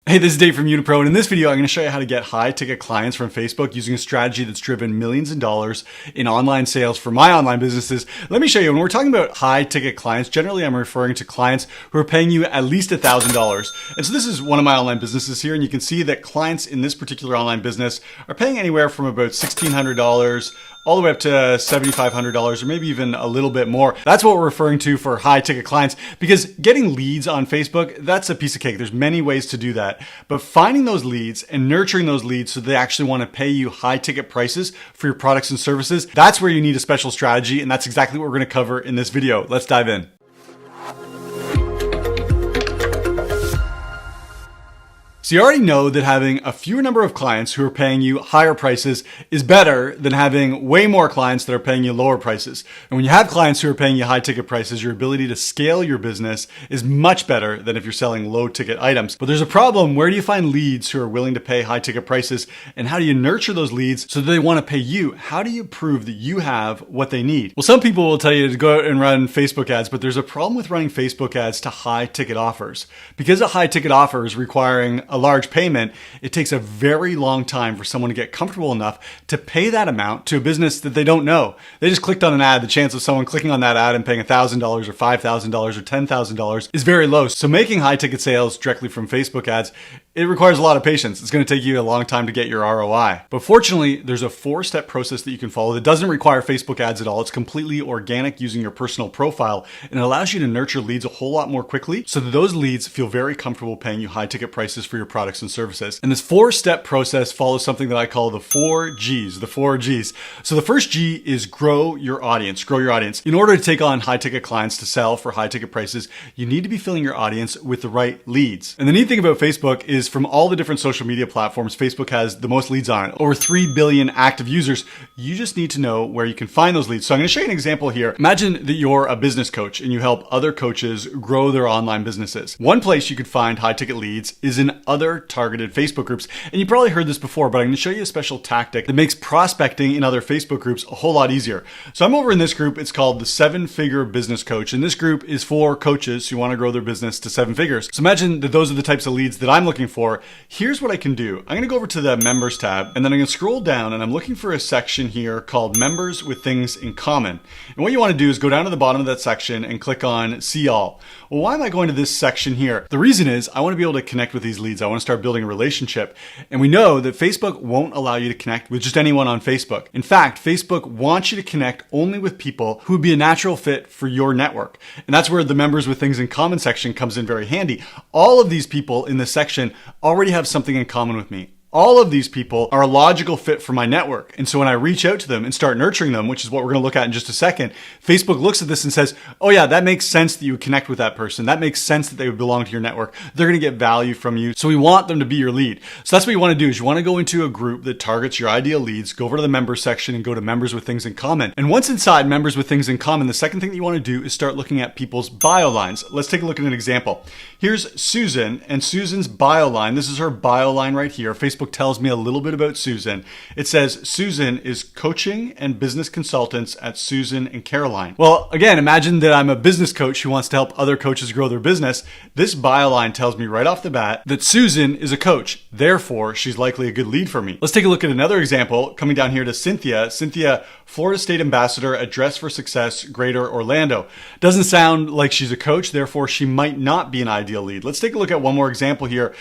Hey, this is Dave from YunaPRO, and in this video, I'm going to show you how to get high-ticket clients from Facebook using a strategy that's driven millions of dollars in online sales for my online businesses. Let me show you. When we're talking about high-ticket clients, generally I'm referring to clients who are paying you at least $1,000. And so this is one of my online businesses here, and you can see that clients in this particular online business are paying anywhere from about $1,600 all the way up to $7,500 or maybe even a little bit more. That's what we're referring to for high ticket clients, because getting leads on Facebook, that's a piece of cake. There's many ways to do that. But finding those leads and nurturing those leads so they actually want to pay you high ticket prices for your products and services, that's where you need a special strategy. And that's exactly what we're going to cover in this video. Let's dive in. So you already know that having a fewer number of clients who are paying you higher prices is better than having way more clients that are paying you lower prices. And when you have clients who are paying you high ticket prices, your ability to scale your business is much better than if you're selling low ticket items. But there's a problem. Where do you find leads who are willing to pay high ticket prices? And how do you nurture those leads so that they want to pay you? How do you prove that you have what they need? Well, some people will tell you to go out and run Facebook ads, but there's a problem with running Facebook ads to high ticket offers. Because a high ticket offer is requiring a large payment, it takes a very long time for someone to get comfortable enough to pay that amount to a business that they don't know. They just clicked on an ad. The chance of someone clicking on that ad and paying $1,000 or $5,000 or $10,000 is very low. So making high ticket sales directly from Facebook ads, it requires a lot of patience. It's going to take you a long time to get your ROI. But fortunately, there's a 4-step process that you can follow that doesn't require Facebook ads at all. It's completely organic using your personal profile, and it allows you to nurture leads a whole lot more quickly so that those leads feel very comfortable paying you high ticket prices for your products and services. And this 4-step process follows something that I call the 4 Gs, the 4 Gs. So the first G is grow your audience, grow your audience. In order to take on high ticket clients to sell for high ticket prices, you need to be filling your audience with the right leads. And the neat thing about Facebook is from all the different social media platforms, Facebook has the most leads on it, over 3 billion active users. You just need to know where you can find those leads. So I'm going to show you an example here. Imagine that you're a business coach and you help other coaches grow their online businesses. One place you could find high ticket leads is in other targeted Facebook groups. And you probably heard this before, but I'm going to show you a special tactic that makes prospecting in other Facebook groups a whole lot easier. So I'm over in this group. It's called the 7-Figure Business Coach. And this group is for coaches who want to grow their business to 7 figures. So imagine that those are the types of leads that I'm looking for. Here's what I can do. I'm going to go over to the members tab, and then I'm going to scroll down, and I'm looking for a section here called members with things in common. And what you want to do is go down to the bottom of that section and click on see all. Well, why am I going to this section here? The reason is I want to be able to connect with these leads. I want to start building a relationship. And we know that Facebook won't allow you to connect with just anyone on Facebook. In fact, Facebook wants you to connect only with people who would be a natural fit for your network. And that's where the members with things in common section comes in very handy. All of these people in this section already have something in common with me. All of these people are a logical fit for my network. And so when I reach out to them and start nurturing them, which is what we're going to look at in just a second, Facebook looks at this and says, oh yeah, that makes sense that you would connect with that person. That makes sense that they would belong to your network. They're going to get value from you. So we want them to be your lead. So that's what you want to do is you want to go into a group that targets your ideal leads, go over to the members section and go to members with things in common. And once inside members with things in common, the second thing that you want to do is start looking at people's bio lines. Let's take a look at an example. Here's Susan and Susan's bio line. This is her bio line right here. Facebook tells me a little bit about Susan. It says Susan is coaching and business consultants at Susan and Caroline. Well, again, imagine that I'm a business coach who wants to help other coaches grow their business. This bio line tells me right off the bat that Susan is a coach. Therefore, she's likely a good lead for me. Let's take a look at another example. Coming down here to Cynthia. Cynthia, Florida State Ambassador at Dress for Success, Greater Orlando. Doesn't sound like she's a coach. Therefore, she might not be an ideal lead. Let's take a look at one more example here.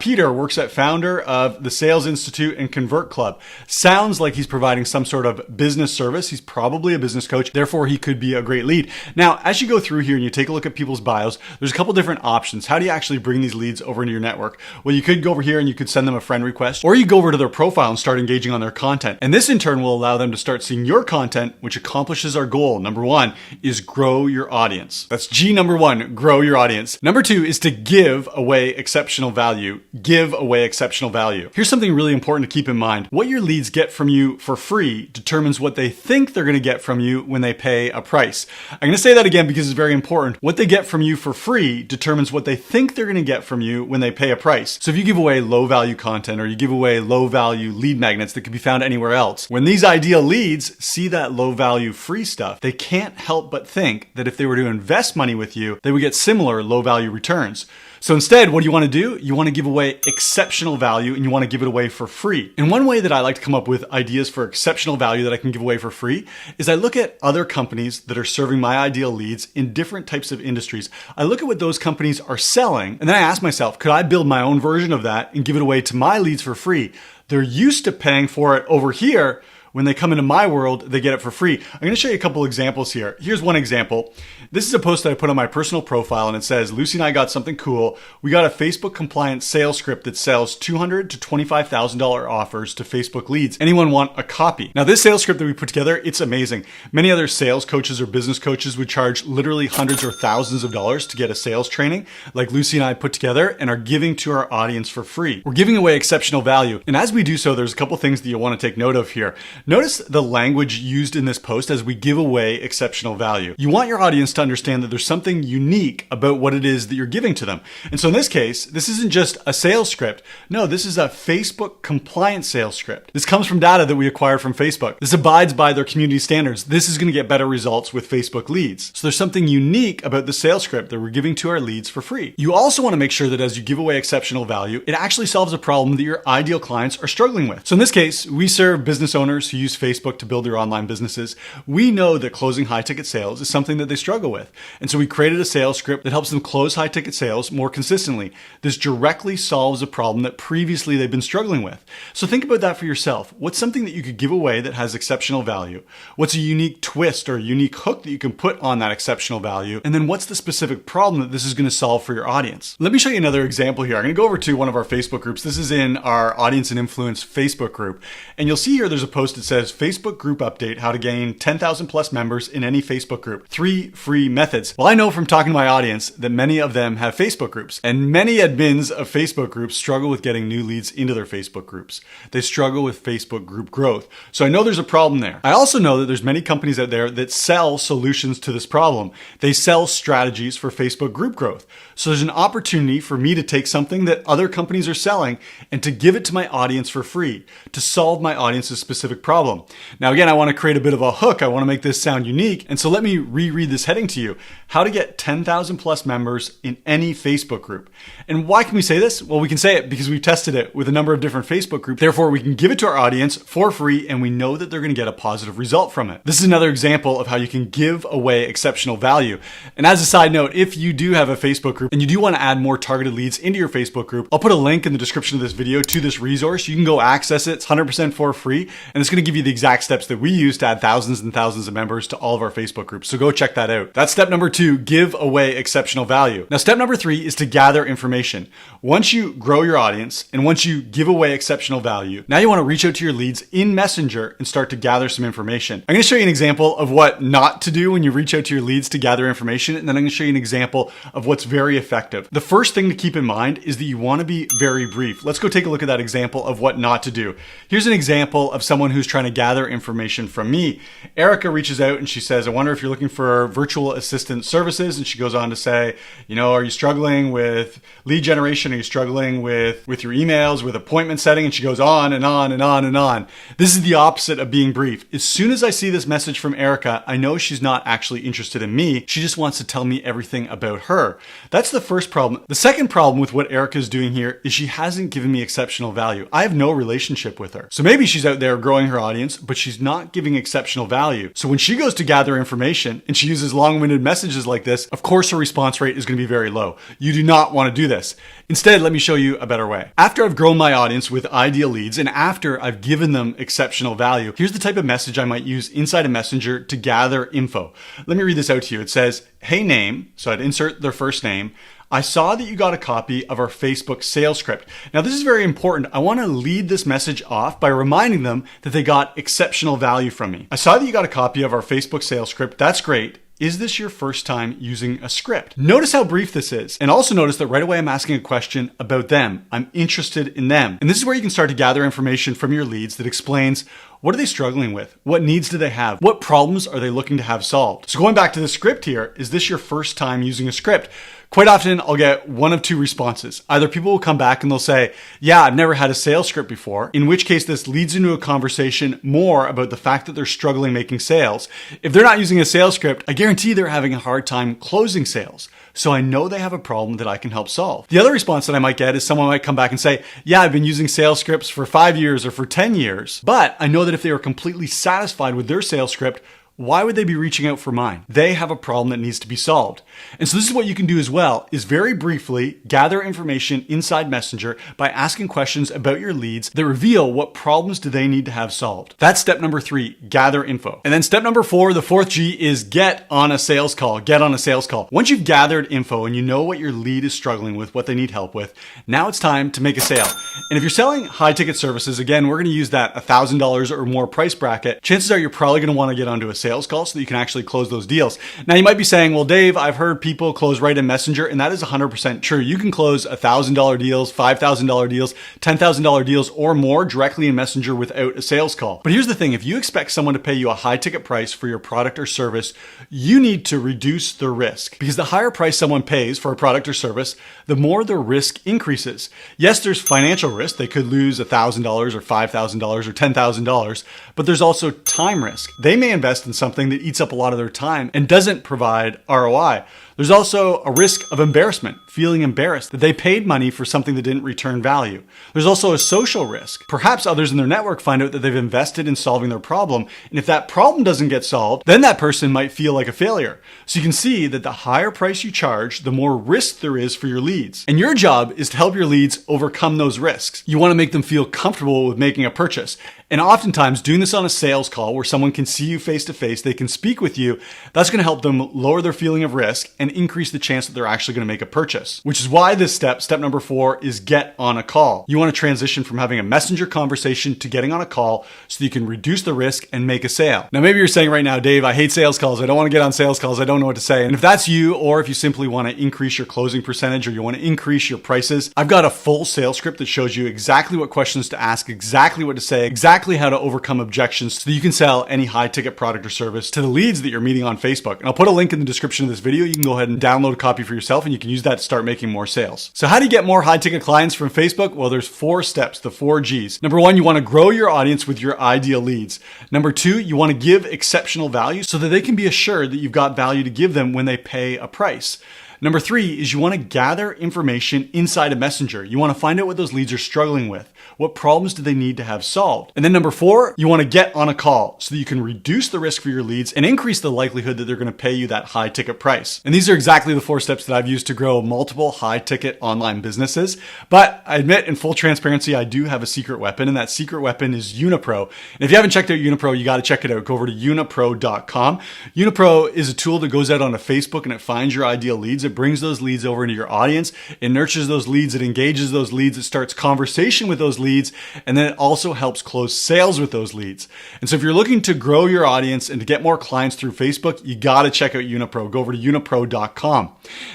Peter works at founder of the Sales Institute and Convert Club. Sounds like he's providing some sort of business service. He's probably a business coach. Therefore, he could be a great lead. Now, as you go through here and you take a look at people's bios, there's a couple different options. How do you actually bring these leads over into your network? Well, you could go over here and you could send them a friend request, or you go over to their profile and start engaging on their content. And this in turn will allow them to start seeing your content, which accomplishes our goal. Number 1 is grow your audience. That's G number 1, grow your audience. Number 2 is to give away exceptional value. Give away exceptional value. Here's something really important to keep in mind. What your leads get from you for free determines what they think they're going to get from you when they pay a price. I'm going to say that again because it's very important. What they get from you for free determines what they think they're going to get from you when they pay a price. So if you give away low value content or you give away low value lead magnets that could be found anywhere else, when these ideal leads see that low value free stuff, they can't help but think that if they were to invest money with you, they would get similar low value returns. So instead, what do you want to do? You want to give away exceptional value, and you want to give it away for free. And one way that I like to come up with ideas for exceptional value that I can give away for free is I look at other companies that are serving my ideal leads in different types of industries. I look at what those companies are selling, and then I ask myself, could I build my own version of that and give it away to my leads for free? They're used to paying for it over here. When they come into my world, they get it for free. I'm going to show you a couple examples here. Here's one example. This is a post that I put on my personal profile, and it says, Lucy and I got something cool. We got a Facebook compliant sales script that sells $200,000 to $25,000 offers to Facebook leads. Anyone want a copy? Now, this sales script that we put together, it's amazing. Many other sales coaches or business coaches would charge literally hundreds or thousands of dollars to get a sales training like Lucy and I put together and are giving to our audience for free. We're giving away exceptional value. And as we do so, there's a couple things that you'll want to take note of here. Notice the language used in this post as we give away exceptional value. You want your audience to understand that there's something unique about what it is that you're giving to them. And so in this case, this isn't just a sales script. No, this is a Facebook compliant sales script. This comes from data that we acquired from Facebook. This abides by their community standards. This is going to get better results with Facebook leads. So there's something unique about the sales script that we're giving to our leads for free. You also want to make sure that as you give away exceptional value, it actually solves a problem that your ideal clients are struggling with. So in this case, we serve business owners who use Facebook to build their online businesses. We know that closing high ticket sales is something that they struggle with. And so we created a sales script that helps them close high ticket sales more consistently. This directly solves a problem that previously they've been struggling with. So think about that for yourself. What's something that you could give away that has exceptional value? What's a unique twist or a unique hook that you can put on that exceptional value? And then what's the specific problem that this is going to solve for your audience? Let me show you another example here. I'm going to go over to one of our Facebook groups. This is in our Audience and Influence Facebook group. And you'll see here there's a post that says Facebook group update, how to gain 10,000 plus members in any Facebook group. 3 free methods. Well, I know from talking to my audience that many of them have Facebook groups, and many admins of Facebook groups struggle with getting new leads into their Facebook groups. They struggle with Facebook group growth. So I know there's a problem there. I also know that there's many companies out there that sell solutions to this problem. They sell strategies for Facebook group growth. So there's an opportunity for me to take something that other companies are selling and to give it to my audience for free to solve my audience's specific problem. Now, again, I want to create a bit of a hook. I want to make this sound unique. And so let me reread this heading to you. How to get 10,000 plus members in any Facebook group. And why can we say this? Well, we can say it because we've tested it with a number of different Facebook groups. Therefore, we can give it to our audience for free, and we know that they're going to get a positive result from it. This is another example of how you can give away exceptional value. And as a side note, if you do have a Facebook group and you do want to add more targeted leads into your Facebook group, I'll put a link in the description of this video to this resource. You can go access it. It's 100% for free, and it's going to give you the exact steps that we use to add thousands and thousands of members to all of our Facebook groups. So go check that out. That's step number 2, give away exceptional value. Now, step number 3 is to gather information. Once you grow your audience and once you give away exceptional value, now you want to reach out to your leads in Messenger and start to gather some information. I'm going to show you an example of what not to do when you reach out to your leads to gather information, and then I'm going to show you an example of what's very effective. The first thing to keep in mind is that you want to be very brief. Let's go take a look at that example of what not to do. Here's an example of someone who's trying to gather information from me. Erica reaches out and she says, I wonder if you're looking for virtual assistant services. And she goes on to say, are you struggling with lead generation? Are you struggling with your emails, with appointment setting? And she goes on and on and on and on. This is the opposite of being brief. As soon as I see this message from Erica, I know she's not actually interested in me. She just wants to tell me everything about her. That's the first problem. The second problem with what Erica is doing here is she hasn't given me exceptional value. I have no relationship with her. So maybe she's out there growing her audience, but she's not giving exceptional value. So when she goes to gather information and she uses long-winded messages like this, of course her response rate is going to be very low. You do not want to do this. Instead, let me show you a better way. After I've grown my audience with ideal leads and after I've given them exceptional value, here's the type of message I might use inside a messenger to gather info. Let me read this out to you. It says, hey name, so I'd insert their first name. I saw that you got a copy of our Facebook sales script. Now, this is very important. I want to lead this message off by reminding them that they got exceptional value from me. I saw that you got a copy of our Facebook sales script. That's great. Is this your first time using a script? Notice how brief this is. And also notice that right away I'm asking a question about them. I'm interested in them. And this is where you can start to gather information from your leads that explains what are they struggling with? What needs do they have? What problems are they looking to have solved? So going back to the script here, is this your first time using a script? Quite often I'll get one of two responses. Either people will come back and they'll say, yeah, I've never had a sales script before, in which case this leads into a conversation more about the fact that they're struggling making sales. If they're not using a sales script, I guarantee they're having a hard time closing sales. so I know they have a problem that I can help solve. The other response that I might get is someone might come back and say, yeah, I've been using sales scripts for 5 years or for 10 years, but I know that if they were completely satisfied with their sales script, why would they be reaching out for mine? They have a problem that needs to be solved. And so this is what you can do as well, is very briefly gather information inside Messenger by asking questions about your leads that reveal what problems do they need to have solved. That's step number 3, gather info. And then step number 4, the fourth G, is get on a sales call. Get on a sales call. Once you've gathered info and you know what your lead is struggling with, what they need help with, now it's time to make a sale. And if you're selling high ticket services, again, we're going to use that $1,000 or more price bracket. Chances are you're probably going to want to get onto a sales call so that you can actually close those deals. Now you might be saying, well, Dave, I've heard people close right in Messenger, and that is 100% true. You can close $1,000 deals, $5,000 deals, $10,000 deals or more directly in Messenger without a sales call. But here's the thing, if you expect someone to pay you a high ticket price for your product or service, you need to reduce the risk, because the higher price someone pays for a product or service, the more the risk increases. Yes, there's financial risk. They could lose $1,000 or $5,000 or $10,000, but there's also time risk. They may invest in something that eats up a lot of their time and doesn't provide ROI. There's also a risk of embarrassment, feeling embarrassed that they paid money for something that didn't return value. There's also a social risk. Perhaps others in their network find out that they've invested in solving their problem, and if that problem doesn't get solved, then that person might feel like a failure. So you can see that the higher price you charge, the more risk there is for your leads. And your job is to help your leads overcome those risks. You want to make them feel comfortable with making a purchase. And oftentimes doing this on a sales call where someone can see you face to face, they can speak with you, that's going to help them lower their feeling of risk and increase the chance that they're actually going to make a purchase. Which is why this step number 4, is get on a call. You want to transition from having a messenger conversation to getting on a call so that you can reduce the risk and make a sale. Now, maybe you're saying right now, Dave, I hate sales calls. I don't want to get on sales calls. I don't know what to say. And if that's you, or if you simply want to increase your closing percentage or you want to increase your prices, I've got a full sales script that shows you exactly what questions to ask, exactly what to say, exactly how to overcome objections so that you can sell any high ticket product or service to the leads that you're meeting on Facebook. And I'll put a link in the description of this video. You can go ahead and download a copy for yourself and you can use that to start making more sales. So how do you get more high ticket clients from Facebook? Well, there's 4 steps, the 4 G's. Number 1, you want to grow your audience with your ideal leads. Number 2, you want to give exceptional value so that they can be assured that you've got value to give them when they pay a price. Number 3 is you want to gather information inside a messenger. You want to find out what those leads are struggling with. What problems do they need to have solved? And then number 4, you want to get on a call so that you can reduce the risk for your leads and increase the likelihood that they're going to pay you that high ticket price. And these are exactly the 4 steps that I've used to grow multiple high ticket online businesses. But I admit, in full transparency, I do have a secret weapon, and that secret weapon is YunaPRO. And if you haven't checked out YunaPRO, you got to check it out. Go over to YunaPRO.com. YunaPRO is a tool that goes out onto Facebook and it finds your ideal leads. It brings those leads over into your audience. It nurtures those leads. It engages those leads. It starts conversation with those leads. And then it also helps close sales with those leads. And so if you're looking to grow your audience and to get more clients through Facebook, you got to check out YunaPRO. Go over to YunaPRO.com.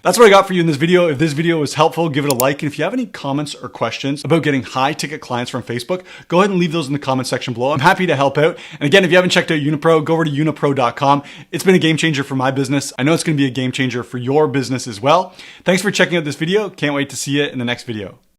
That's what I got for you in this video. If this video was helpful, give it a like. And if you have any comments or questions about getting high ticket clients from Facebook, go ahead and leave those in the comment section below. I'm happy to help out. And again, if you haven't checked out YunaPRO, go over to YunaPRO.com. It's been a game changer for my business. I know it's going to be a game changer for your business as well. Thanks for checking out this video. Can't wait to see you in the next video.